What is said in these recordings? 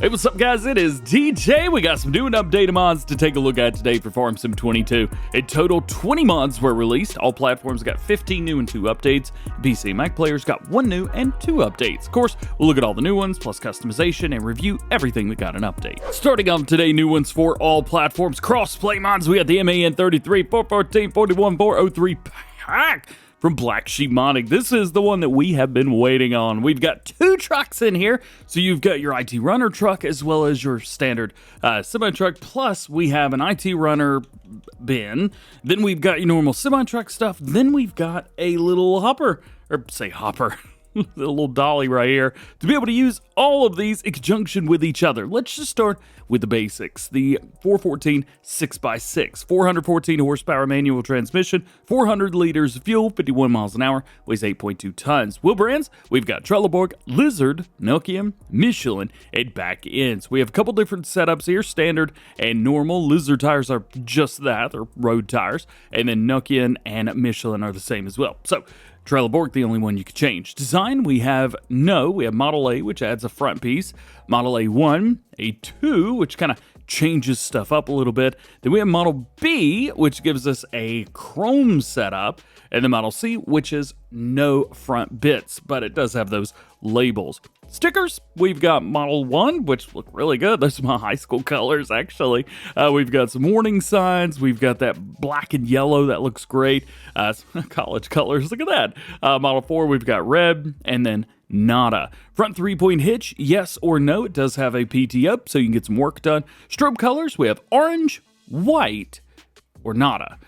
Hey, what's up, guys? It is DJ. We got some new and updated mods to take a look at today for Farm Sim 22. In total, 20 mods were released. All platforms got 15 new and 2 updates. PC and Mac players got 1 new and 2 updates. Of course, we'll look at all the new ones, plus customization, and review everything that got an update. Starting off today, new ones for all platforms. Cross-play mods, we got the MAN33, 414, 41, 403 pack from Blacksheep modding. This is the one that we have been waiting on. We've got 2 trucks in here. So you've got your IT runner truck as well as your standard semi truck. Plus we have an IT runner bin. Then we've got your normal semi truck stuff. Then we've got a little hopper, or say hopper. A little dolly right here to be able to use all of these in conjunction with each other. Let's just start with the basics. The 414 6x6, 414 horsepower manual transmission, 400 liters of fuel, 51 miles an hour, weighs 8.2 tons. Wheel brands, we've got Trelleborg, Lizard, Nokian, Michelin, and back ends. We have a couple different setups here, standard and normal. Lizard tires are just that, they're road tires, and then Nokian and Michelin are the same as well. So Trelleborg, the only one you could change. Design, we have Model A, which adds a front piece. Model A1, A2, which kind of changes stuff up a little bit. Then we have Model B, which gives us a chrome setup. And then Model C, which is no front bits, but it does have those labels. Stickers, we've got Model 1, which look really good. Those are my high school colors, actually. We've got some warning signs. We've got that black and yellow. That looks great. College colors, look at that. Model 4, we've got red, and then nada. Front 3-point hitch, yes or no. It does have a PT up, so you can get some work done. Strobe colors, we have orange, white, or nada.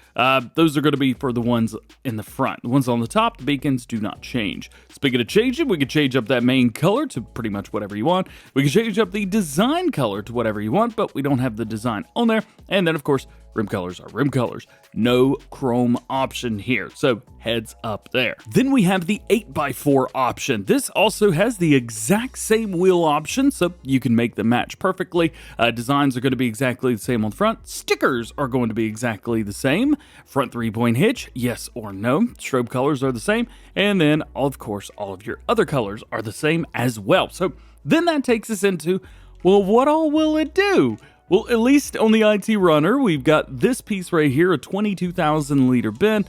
Those are going to be for the ones in the front. The ones on the top, the beacons do not change. Speaking of changing, we can change up that main color to pretty much whatever you want. We can change up the design color to whatever you want, but we don't have the design on there. And then, of course, rim colors are rim colors. No chrome option here, so heads up there. Then we have the 8x4 option. This also has the exact same wheel option, so you can make them match perfectly. Designs are going to be exactly the same on the front. Stickers are going to be exactly the same. Front 3-point hitch, yes or no. Strobe colors are the same. And then, of course, all of your other colors are the same as well. So then that takes us into, well, what all will it do? Well, at least on the IT runner, we've got this piece right here, a 22,000 liter bin,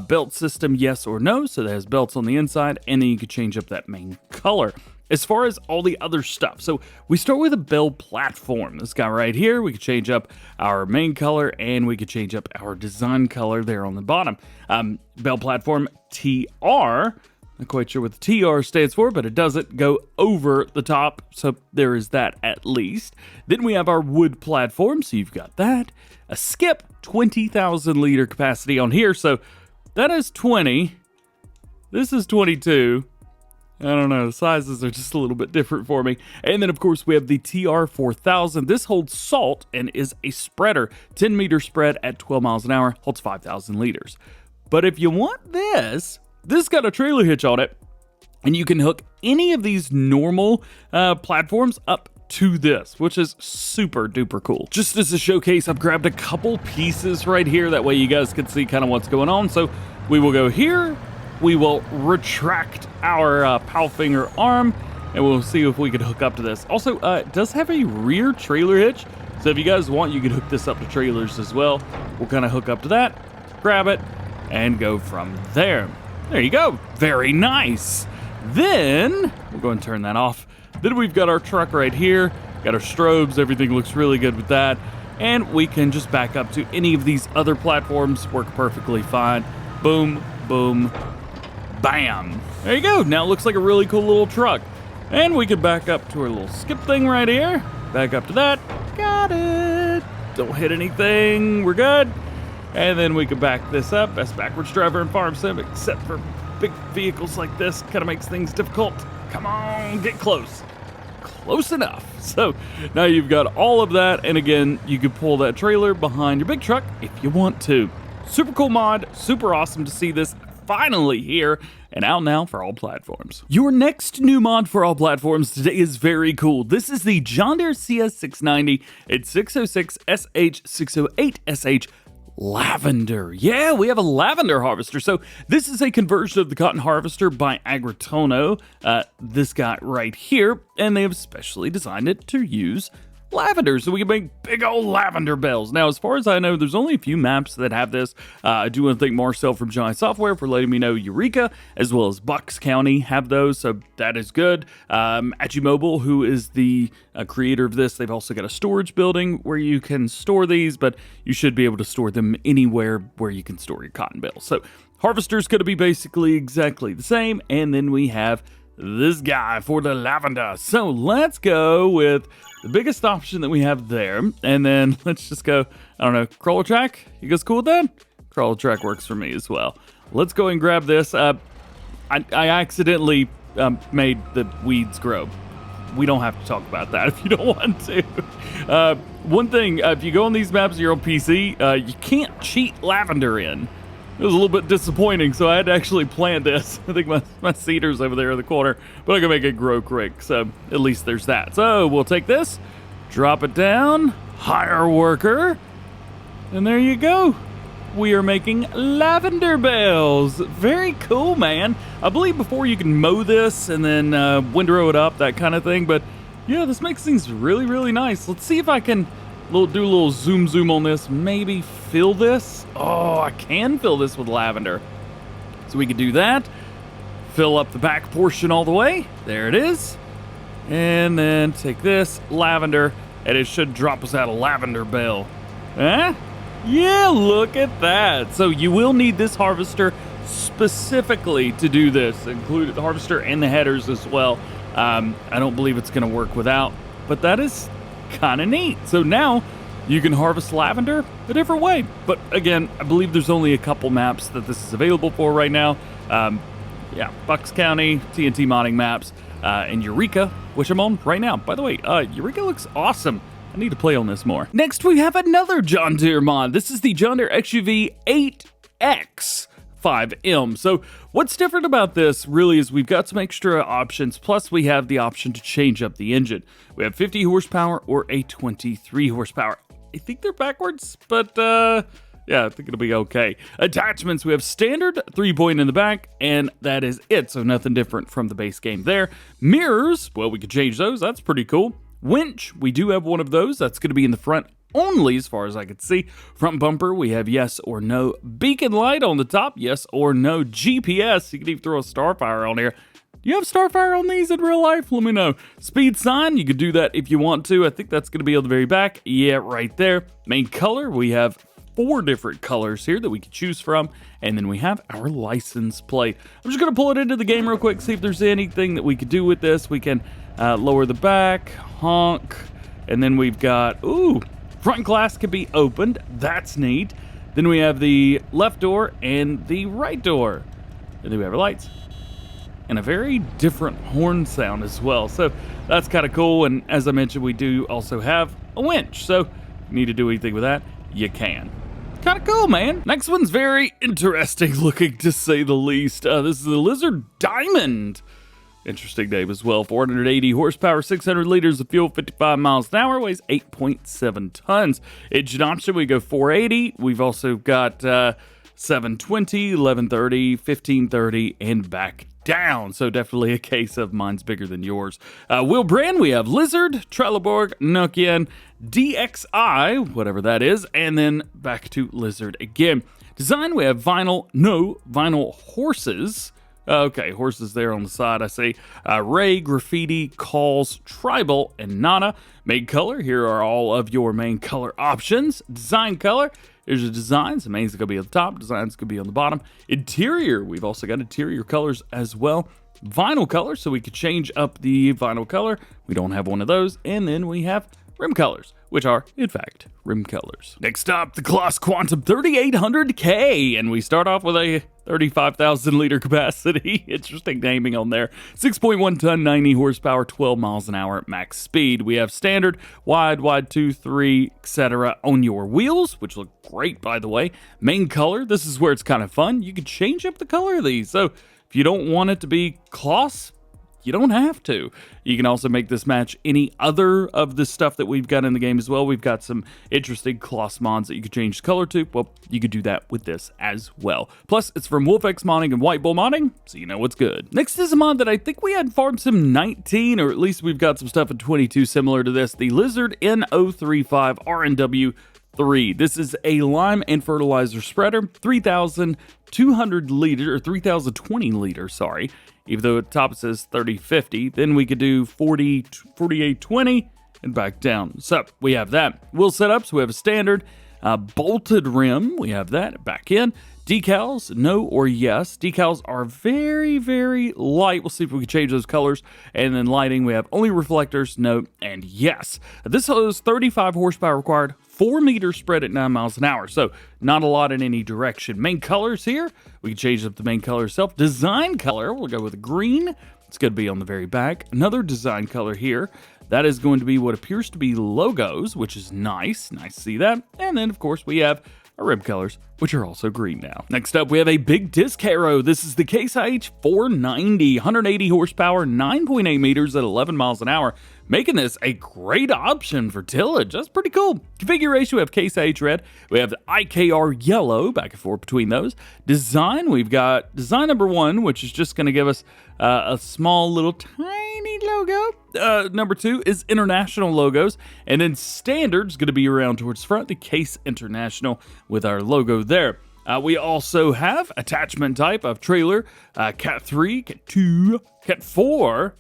belt system, yes or no. So that has belts on the inside, and then you can change up that main color. As far as all the other stuff, so we start with a Bale platform. This guy right here, we could change up our main color, and we could change up our design color there on the bottom. Bale platform TR. Not quite sure what the TR stands for, but it doesn't go over the top, so there is that at least. Then we have our wood platform, so you've got that. A skip, 20,000 liter capacity on here, so that is 20. This is 22. I don't know, the sizes are just a little bit different for me. And then, of course, we have the TR4000. This holds salt and is a spreader. 10-meter spread at 12 miles an hour, holds 5,000 liters. But if you want this got a trailer hitch on it, and you can hook any of these normal platforms up to this, which is super duper cool. Just as a showcase, I've grabbed a couple pieces right here. That way you guys can see kind of what's going on. So we will go here. We will retract our Powfinger arm, and we'll see if we can hook up to this. Also, it does have a rear trailer hitch. So if you guys want, you can hook this up to trailers as well. We'll kind of hook up to that, grab it, and go from there. There you go. Very nice. Then we'll go and turn that off. Then we've got our truck right here. Got our strobes. Everything looks really good with that. And we can just back up to any of these other platforms. Work perfectly fine. Boom, boom, bam. There you go. Now it looks like a really cool little truck. And we can back up to our little skip thing right here. Back up to that. Got it. Don't hit anything. We're good. And then we can back this up. Best backwards driver in Farm Sim, except for big vehicles like this. Kind of makes things difficult. Come on, get close. Close enough. So now you've got all of that. And again, you can pull that trailer behind your big truck if you want to. Super cool mod. Super awesome to see this finally here and out now for all platforms. Your next new mod for all platforms today is very cool. This is the John Deere CS690. It's 606SH608SH Lavender. Yeah, we have a lavender harvester. So this is a conversion of the cotton harvester by Agritono, this guy right here, and they have specially designed it to use lavender, so we can make big old lavender bales. Now, as far as I know, there's only a few maps that have this. I do want to thank Marcel from Giant Software for letting me know Eureka, as well as Bucks County have those, so that is good. Mobile, who is the creator of this, they've also got a storage building where you can store these, but you should be able to store them anywhere where you can store your cotton bales. So harvester's going to be basically exactly the same, and then we have this guy for the lavender. So let's go with the biggest option that we have there, and then let's just go, I don't know, crawler track? You guys cool with that? Crawler track works for me as well. Let's go and grab this. I accidentally made the weeds grow. We don't have to talk about that if you don't want to. One thing, if you go on these maps, you're on PC, you can't cheat lavender in. It was a little bit disappointing, so I had to actually plant this. I think my cedar's over there in the corner, but I can make it grow quick, so at least there's that. So we'll take this, drop it down, hire worker, and there you go. We are making lavender bales. Very cool, man. I believe before you can mow this and then windrow it up, that kind of thing, but yeah, this makes things really, really nice. Let's see if I can do a little zoom on this. Maybe fill this. Oh, I can fill this with lavender. So we can do that. Fill up the back portion all the way. There it is. And then take this lavender, and it should drop us out a lavender bale. Eh? Yeah, look at that. So you will need this harvester specifically to do this, include the harvester and the headers as well. I don't believe it's going to work without, but that is kind of neat. So now you can harvest lavender a different way. But again, I believe there's only a couple maps that this is available for right now. Yeah, Bucks County, TNT modding maps, and Eureka, which I'm on right now. By the way, Eureka looks awesome. I need to play on this more. Next, we have another John Deere mod. This is the John Deere XUV 8X 5M. So what's different about this really is we've got some extra options, plus we have the option to change up the engine. We have 50 horsepower or a 23 horsepower. I think they're backwards, but yeah, I think it'll be okay. Attachments, we have standard 3-point in the back, and that is it. So nothing different from the base game there. Mirrors, well, we could change those. That's pretty cool. Winch, we do have one of those. That's going to be in the front only, as far as I can see. Front bumper, we have yes or no. Beacon light on the top, yes or no. GPS, you can even throw a Starfire on here. Do you have Starfire on these in real life? Let me know. Speed sign, you could do that if you want to. I think that's going to be on the very back. Yeah, right there. Main color, we have 4 different colors here that we can choose from. And then we have our license plate. I'm just going to pull it into the game real quick, see if there's anything that we could do with this. We can lower the back, honk, and then we've got, ooh, front glass can be opened. That's neat. Then we have the left door and the right door. And then we have our lights. And a very different horn sound as well. So that's kind of cool. And as I mentioned, we do also have a winch. So if you need to do anything with that, you can. Kind of cool, man. Next one's very interesting looking, to say the least. This is the Lizard Diamond. Interesting name as well. 480 horsepower, 600 liters of fuel, 55 miles an hour, weighs 8.7 tons. Engine option, we go 480. We've also got 720, 1130, 1530, and back down. So definitely a case of mine's bigger than yours. Wheel brand, we have Lizard, Trelleborg, Nokian, DXI, whatever that is, and then back to Lizard again. Design, we have vinyl, no vinyl horses. Okay, horses there on the side, I see. Ray, Graffiti, Calls, Tribal, and Nana. Main color, here are all of your main color options. Design color, here's the designs. The main's going to be on the top, designs going to be on the bottom. Interior, we've also got interior colors as well. Vinyl color, so we could change up the vinyl color. We don't have one of those. And then we have rim colors, which are, in fact, rim colors. Next up, the Claas Quantum 3800K, and we start off with a 35,000 liter capacity. Interesting naming on there. 6.1 ton, 90 horsepower, 12 miles an hour max speed. We have standard, wide 2, 3, etc. on your wheels, which look great, by the way. Main color, this is where it's kind of fun. You can change up the color of these. So if you don't want it to be Claas, you don't have to. You can also make this match any other of the stuff that we've got in the game as well. We've got some interesting Claas mods that you could change the color to. Well, you could do that with this as well. Plus, it's from WolfX Modding and White Bull Modding, so you know what's good. Next is a mod that I think we had in Farm Sim 19, or at least we've got some stuff in 22 similar to this. The Lizard N035 RNW 3. This is a lime and fertilizer spreader, 3,200 liter, or 3,020 liters, sorry. Even though at the top it says 3050, then we could do 4820 and back down. So we have that. Wheel setups, we have a standard bolted rim, we have that back in. Decals, no or yes. Decals are very, very light. We'll see if we can change those colors. And then lighting, we have only reflectors, no and yes. This is 35 horsepower required, 4 meters spread at 9 miles an hour. So not a lot in any direction. Main colors here, we can change up the main color itself. Design color, we'll go with green. It's going to be on the very back. Another design color here. That is going to be what appears to be logos, which is nice. Nice to see that. And then, of course, we have our rim colors, which are also green now. Next up, we have a big disc harrow. This is the Case IH 490, 180 horsepower, 9.8 meters at 11 miles an hour, making this a great option for tillage. That's pretty cool. Configuration, we have Case IH red. We have the IKR yellow, back and forth between those. Design, we've got design number 1, which is just going to give us a small little tiny logo. Number 2 is international logos, and then standard's going to be around towards the front, the Case International with our logo there. We also have attachment type of trailer, Cat 3, Cat 2, Cat 4,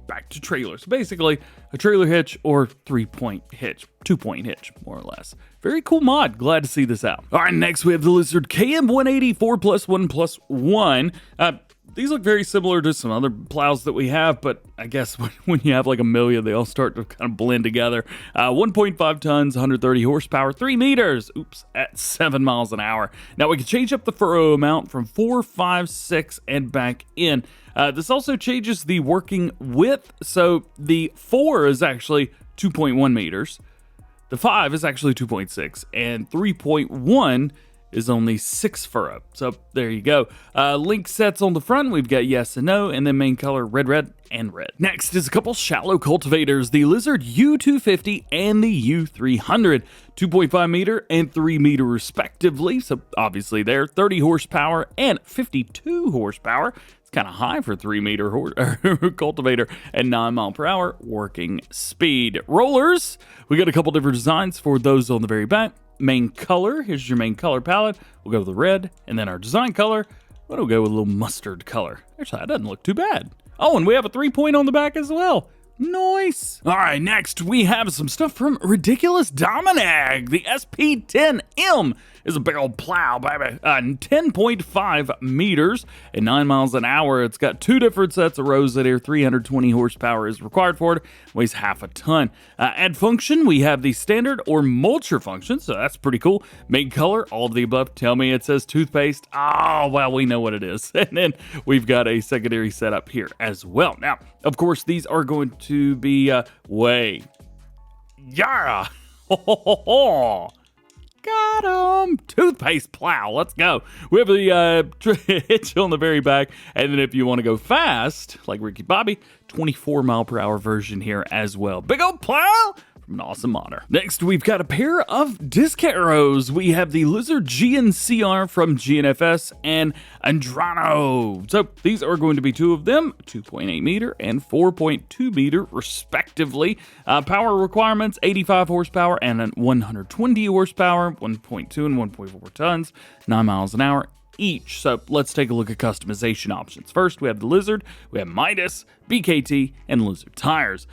back to trailer. So basically a trailer hitch or 3-point hitch, 2-point hitch, more or less. Very cool mod. Glad to see this out. All right, next we have the Lizard KM180 4+1+1. These look very similar to some other plows that we have, but I guess when you have like a million, they all start to kind of blend together. 1.5 tons, 130 horsepower, 3 meters, at 7 miles an hour. Now we can change up the furrow amount from 4, 5, 6, and back in. This also changes the working width, so the 4 is actually 2.1 meters, the 5 is actually 2.6, and 3.1 is only 6 furrow. So there you go. Link sets on the front, we've got yes and no, and then main color red, red, and red. Next is a couple shallow cultivators, the Lizard U250 and the U300, 2.5 meter and 3 meter respectively. So obviously they're 30 horsepower and 52 horsepower. It's kind of high for 3 meter cultivator and 9 mile per hour working speed. Rollers, we got a couple different designs for those on the very back. Main color, here's your main color palette. We'll go with the red, and then our design color, we'll go with a little mustard color. Actually, that doesn't look too bad. Oh, and we have a 3-point on the back as well. Nice. All right, next we have some stuff from Ridiculous Dominic. The SP10M is a barrel plow, baby. 10.5 meters and 9 miles an hour. It's got 2 different sets of rows in here. 320 horsepower is required for it. Weighs half a ton. Add function, we have the standard or mulcher function, so that's pretty cool. Main color, all of the above. Tell me it says toothpaste. Oh, well, we know what it is. And then we've got a secondary setup here as well. Now, of course, these are going to be way. Yeah. Got 'em! Toothpaste plow. Let's go. We have the hitch on the very back, and then if you want to go fast, like Ricky Bobby, 24 mile per hour version here as well. Big old plow from an awesome modder. Next, we've got a pair of disc arrows. We have the Lizard GNCR from GNFS and Andrano. So these are going to be 2 of them, 2.8 meter and 4.2 meter respectively. Power requirements, 85 horsepower and 120 horsepower, 1.2 and 1.4 tons, 9 miles an hour each. So let's take a look at customization options. First, we have the Lizard, we have Midas, BKT, and Lizard tires.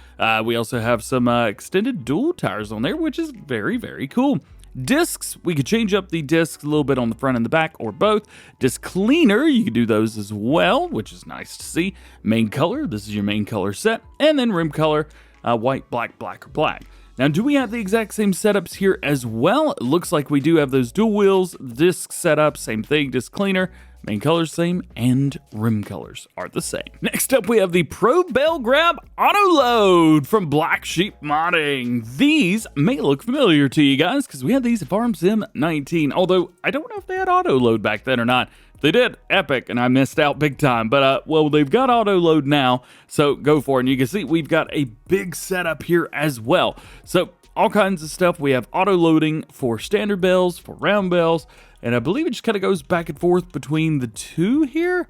We also have some extended dual tires on there, which is very, very cool. Discs, we could change up the discs a little bit on the front and the back, or both. Disc cleaner, you can do those as well, which is nice to see. Main color, this is your main color set. And then rim color, white, black, black, or black. Now, do we have the exact same setups here as well? It looks like we do have those dual wheels, disc setup, same thing, disc cleaner, main colors same, and rim colors are the same. Next up, we have the Pro Bale Autoload from Blacksheep Modding. These may look familiar to you guys because we had these at Farm Sim 19, although I don't know if they had auto load back then or not. They did. Epic, and I missed out big time. But, well, they've got auto load now, so go for it. And you can see we've got a big setup here as well. So all kinds of stuff. We have auto loading for standard bales, for round bales, and I believe it just kind of goes back and forth between the two here.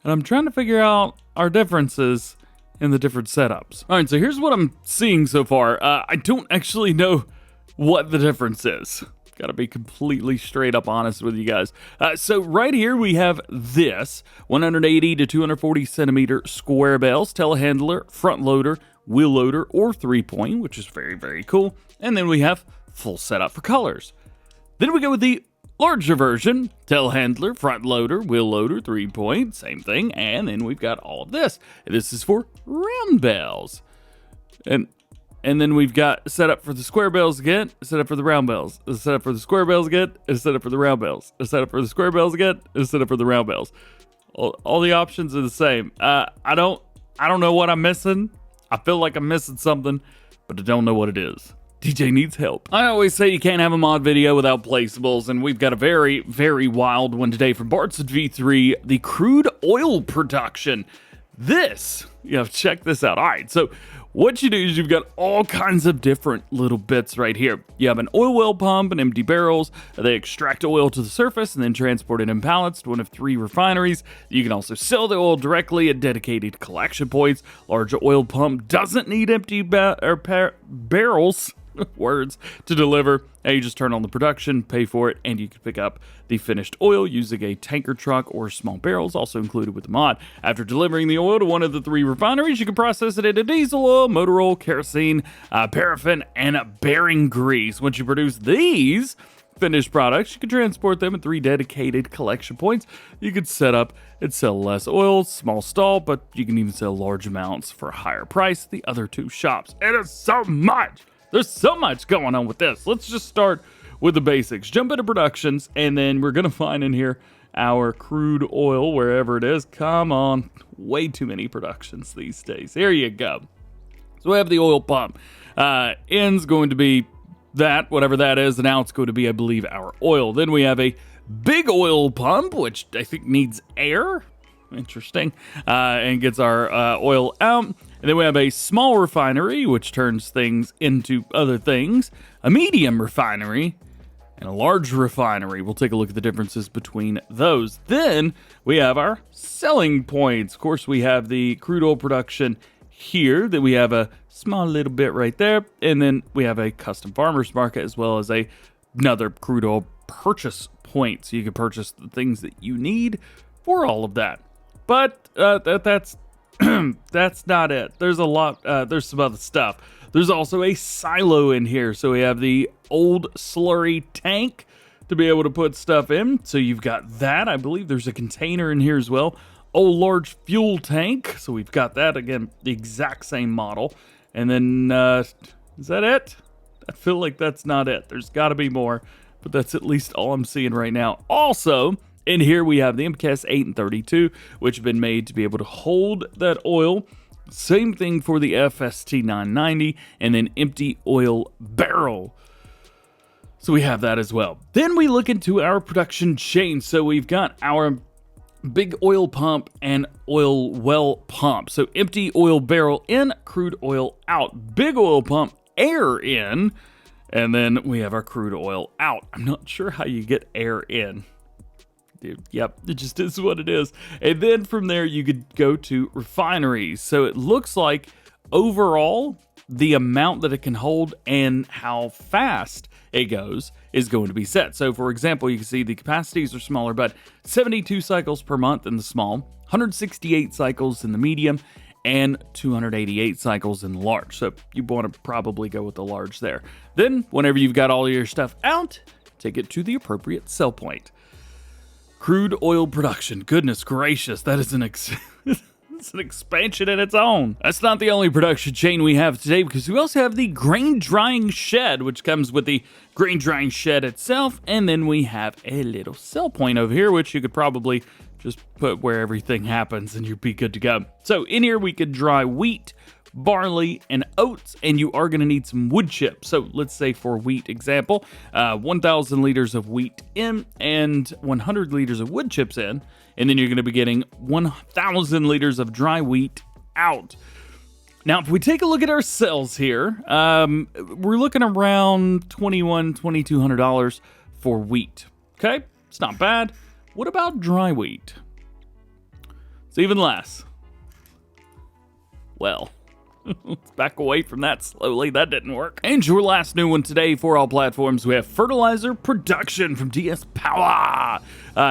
And I'm trying to figure out our differences in the different setups. All right, so here's what I'm seeing so far. I don't actually know what the difference is. Gotta be completely straight up honest with you guys. So right here we have this 180 to 240 centimeter square bales, telehandler, front loader, wheel loader, or 3-point, which is very, very cool. And then we have full setup for colors. Then we go with the larger version, telehandler, front loader, wheel loader, 3-point, same thing. And then we've got all of this. This is for round bales. And then we've got set up for the square bales again, set up for the round bales, set up for the square bales again, and set up for the round bales, set up for the square bales again, and set up for the round bales. All the options are the same. I don't know what I'm missing. I feel like I'm missing something, but I don't know what it is. DJ needs help. I always say you can't have a mod video without placeables, and we've got a very, very wild one today from Bart's V3, the Crude Oil Production. Check this out. All right, so what you do is you've got all kinds of different little bits right here. You have an oil well pump and empty barrels. They extract oil to the surface and then transport it in pallets to one of 3 refineries. You can also sell the oil directly at dedicated collection points. Large oil pump doesn't need empty barrels words to deliver. And you just turn on the production, pay for it, and you can pick up the finished oil using a tanker truck or small barrels, also included with the mod. After delivering the oil to one of the 3 refineries, you can process it into diesel oil, motor oil, kerosene, paraffin, and bearing grease. Once you produce these finished products, you can transport them at 3 dedicated collection points. You could set up and sell less oil, small stall, but you can even sell large amounts for a higher price at the other 2 shops. It is so much! There's so much going on with this. Let's just start with the basics. Jump into productions, and then we're going to find in here our crude oil, wherever it is. Come on. Way too many productions these days. Here you go. So we have the oil pump. N's going to be that, whatever that is, and now it's going to be, I believe, our oil. Then we have a big oil pump, which I think needs air. Interesting. And gets our oil out. And then we have a small refinery, which turns things into other things, a medium refinery, and a large refinery. We'll take a look at the differences between those. Then we have our selling points. Of course, we have the crude oil production here. Then we have a small little bit right there. And then we have a custom farmers market as well as another crude oil purchase point. So you can purchase the things that you need for all of that. But that's that's not it. There's a lot. There's some other stuff. There's also a silo in here. So we have the old slurry tank to be able to put stuff in. So you've got that. I believe there's a container in here as well. Old large fuel tank. So we've got that. Again, the exact same model. And then, is that it? I feel like that's not it. There's got to be more. But that's at least all I'm seeing right now. Also, in here, we have the MKS 8 and 32, which have been made to be able to hold that oil. Same thing for the FST 990, and then empty oil barrel. So we have that as well. Then we look into our production chain. So we've got our big oil pump and oil well pump. So empty oil barrel in, crude oil out. Big oil pump, air in, and then we have our crude oil out. I'm not sure how you get air in. Dude, yep, it just is what it is. And then from there, you could go to refineries. So it looks like overall, the amount that it can hold and how fast it goes is going to be set. So for example, you can see the capacities are smaller, but 72 cycles per month in the small, 168 cycles in the medium, and 288 cycles in the large. So you want to probably go with the large there. Then whenever you've got all your stuff out, take it to the appropriate sell point. Crude oil production. Goodness gracious, that is it's an expansion in its own. That's not the only production chain we have today, because we also have the grain drying shed, which comes with the grain drying shed itself. And then we have a little sell point over here, which you could probably just put where everything happens and you'd be good to go. So in here, we could dry wheat, barley, and oats, and you are going to need some wood chips. So let's say for wheat example, 1,000 liters of wheat in and 100 liters of wood chips in, and then you're going to be getting 1,000 liters of dry wheat out. Now, if we take a look at our sales here, we're looking around $2,200 for wheat. Okay, it's not bad. What about dry wheat? It's even less. Well, let's back away from that slowly. That didn't work. And your last new one today for all platforms, we have Fertilizer Production from DS Power.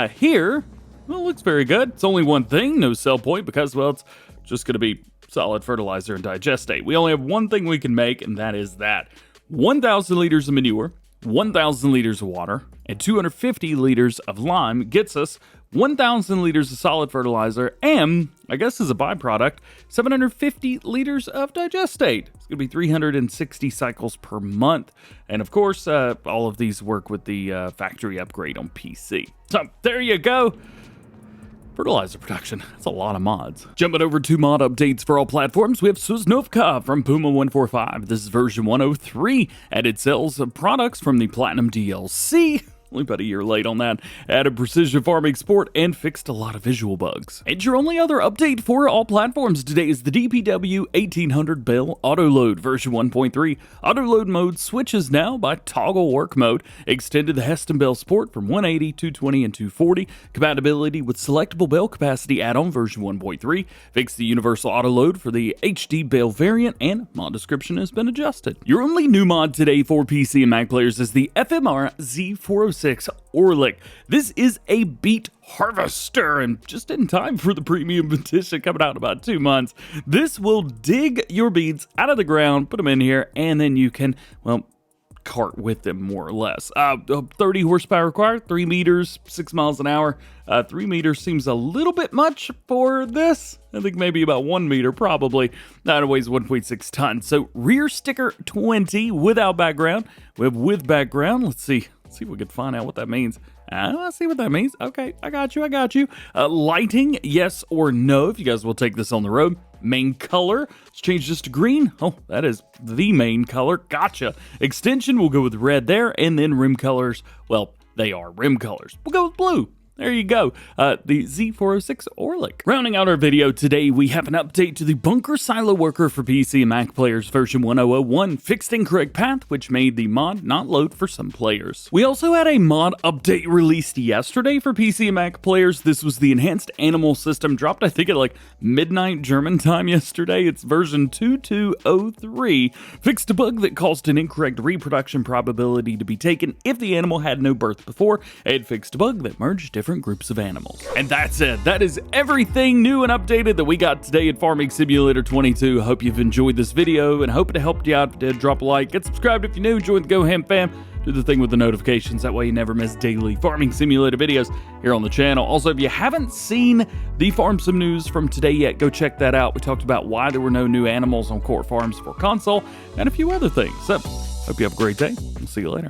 Here, well, it looks very good. It's only one thing, no sell point, because, well, it's just going to be solid fertilizer and digestate. We only have one thing we can make, and that is that. 1,000 liters of manure, 1,000 liters of water, and 250 liters of lime gets us 1,000 liters of solid fertilizer, and, I guess as a byproduct, 750 liters of digestate. It's going to be 360 cycles per month. And of course, all of these work with the factory upgrade on PC. So, there you go. Fertilizer production. That's a lot of mods. Jumping over to mod updates for all platforms, we have Sosnovka from Puma 145. This is version 103. Added sales of products from the Platinum DLC. Only about a year late on that. Added precision farming support and fixed a lot of visual bugs. And your only other update for all platforms today is the DPW 1800 Bale Autoload version 1.3. Autoload mode switches now by toggle work mode. Extended the Heston bale support from 180, 220, and 240. Compatibility with selectable bale capacity add-on version 1.3. Fixed the universal autoload for the HD bale variant, and mod description has been adjusted. Your only new mod today for PC and Mac players is the FMR Z-406 Orlik. This is a beet harvester, and just in time for the premium edition coming out in about 2 months. This will dig your beets out of the ground, put them in here, and then you can, well, cart with them more or less. 30 horsepower required, 3 meters, 6 miles an hour. 3 meters seems a little bit much for this. I think maybe about 1 meter probably. That weighs 1.6 tons. So rear sticker 20 without background. We have with background. Let's see if we can find out what that means. Let's see what that means. Okay, I got you. Lighting, yes or no, if you guys will take this on the road. Main color, let's change this to green. Oh, that is the main color. Gotcha. Extension, we'll go with red there. And then rim colors, well, they are rim colors. We'll go with blue. There you go, the Z-406 Orlik. Rounding out our video today, we have an update to the Bunker Silo Worker for PC and Mac players version 1001, fixed incorrect path, which made the mod not load for some players. We also had a mod update released yesterday for PC and Mac players. This was the Enhanced Animal System, dropped I think at like midnight German time yesterday. It's version 2203, fixed a bug that caused an incorrect reproduction probability to be taken if the animal had no birth before. It fixed a bug that merged different groups of animals. And that's it. That is everything new and updated that we got today at Farming Simulator 22. I hope you've enjoyed this video and hope it helped you out. If you did, drop a like, get subscribed if you're new, join the GoHam fam, do the thing with the notifications, that way you never miss daily Farming Simulator videos here on the channel. Also, if you haven't seen the Farm Sim news from today yet, go check that out. We talked about why there were no new animals on Court Farms for console and a few other things. So, hope you have a great day. We'll see you later.